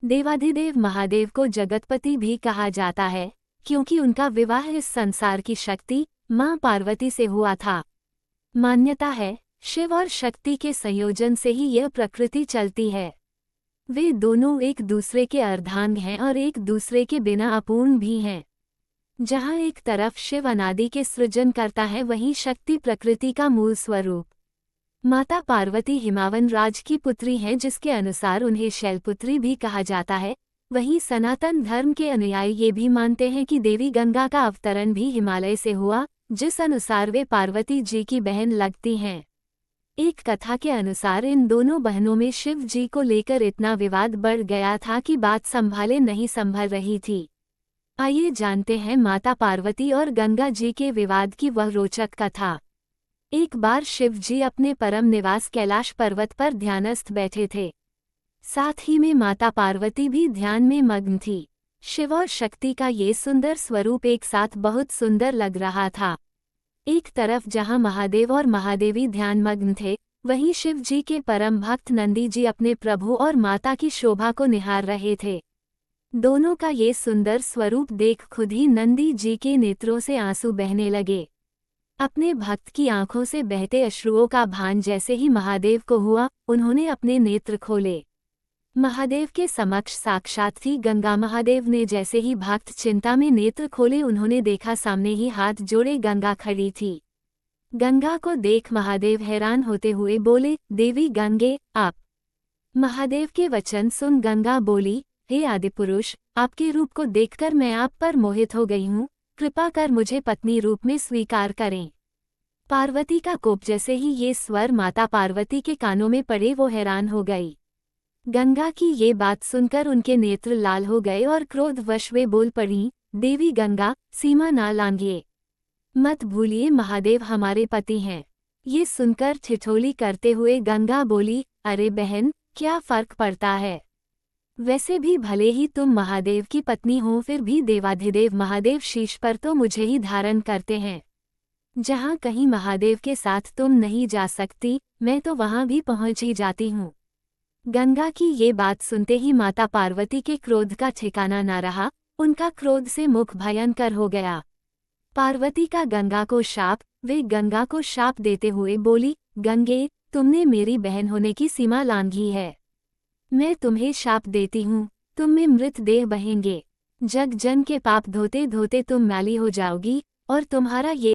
देवाधिदेव महादेव को जगतपति भी कहा जाता है, क्योंकि उनका विवाह इस संसार की शक्ति मां पार्वती से हुआ था। मान्यता है, शिव और शक्ति के संयोजन से ही यह प्रकृति चलती है। वे दोनों एक दूसरे के अर्धांग हैं और एक दूसरे के बिना अपूर्ण भी हैं। जहाँ एक तरफ शिव अनादि के सृजन करता है, वहीं शक्ति प्रकृति का मूल स्वरूप। माता पार्वती हिमावन राज की पुत्री हैं, जिसके अनुसार उन्हें शैलपुत्री भी कहा जाता है। वहीं सनातन धर्म के अनुयायी ये भी मानते हैं कि देवी गंगा का अवतरण भी हिमालय से हुआ, जिस अनुसार वे पार्वती जी की बहन लगती हैं। एक कथा के अनुसार इन दोनों बहनों में शिव जी को लेकर इतना विवाद बढ़ गया था कि बात संभाले नहीं संभल रही थी। आइए जानते हैं माता पार्वती और गंगा जी के विवाद की वह रोचक कथा। एक बार शिव जी अपने परम निवास कैलाश पर्वत पर ध्यानस्थ बैठे थे। साथ ही में माता पार्वती भी ध्यान में मग्न थी। शिव और शक्ति का ये सुंदर स्वरूप एक साथ बहुत सुंदर लग रहा था। एक तरफ जहां महादेव और महादेवी ध्यानमग्न थे, वहीं शिव जी के परम भक्त नंदी जी अपने प्रभु और माता की शोभा को निहार रहे थे। दोनों का ये सुंदर स्वरूप देख खुद ही नंदी जी के नेत्रों से आंसू बहने लगे। अपने भक्त की आंखों से बहते अश्रुओं का भान जैसे ही महादेव को हुआ, उन्होंने अपने नेत्र खोले। महादेव के समक्ष साक्षात थी गंगा। महादेव ने जैसे ही भक्त चिंता में नेत्र खोले, उन्होंने देखा सामने ही हाथ जोड़े गंगा खड़ी थी। गंगा को देख महादेव हैरान होते हुए बोले, देवी गंगे, आप। महादेव के वचन सुन गंगा बोली, हे आदिपुरुष, आपके रूप को देखकर मैं आप पर मोहित हो गई हूँ, कृपा कर मुझे पत्नी रूप में स्वीकार करें। पार्वती का कोप जैसे ही ये स्वर माता पार्वती के कानों में पड़े, वो हैरान हो गई। गंगा की ये बात सुनकर उनके नेत्र लाल हो गए और क्रोधवश वे बोल पड़ी, देवी गंगा, सीमा ना लांघिए। मत भूलिए महादेव हमारे पति हैं। ये सुनकर ठिठोली करते हुए गंगा बोली, अरे बहन, क्या फर्क पड़ता है। वैसे भी भले ही तुम महादेव की पत्नी हो, फिर भी देवाधिदेव महादेव शीश पर तो मुझे ही धारण करते हैं। जहाँ कहीं महादेव के साथ तुम नहीं जा सकती, मैं तो वहाँ भी पहुँच ही जाती हूँ। गंगा की ये बात सुनते ही माता पार्वती के क्रोध का ठिकाना न रहा। उनका क्रोध से मुख भयंकर हो गया। पार्वती का गंगा को शाप। वे गंगा को शाप देते हुए बोली, गंगे, तुमने मेरी बहन होने की सीमा लांघी है। मैं तुम्हें शाप देती हूँ, तुम में मृत देह बहेंगे। जग जन के पाप धोते धोते तुम मैली हो जाओगी और तुम्हारा ये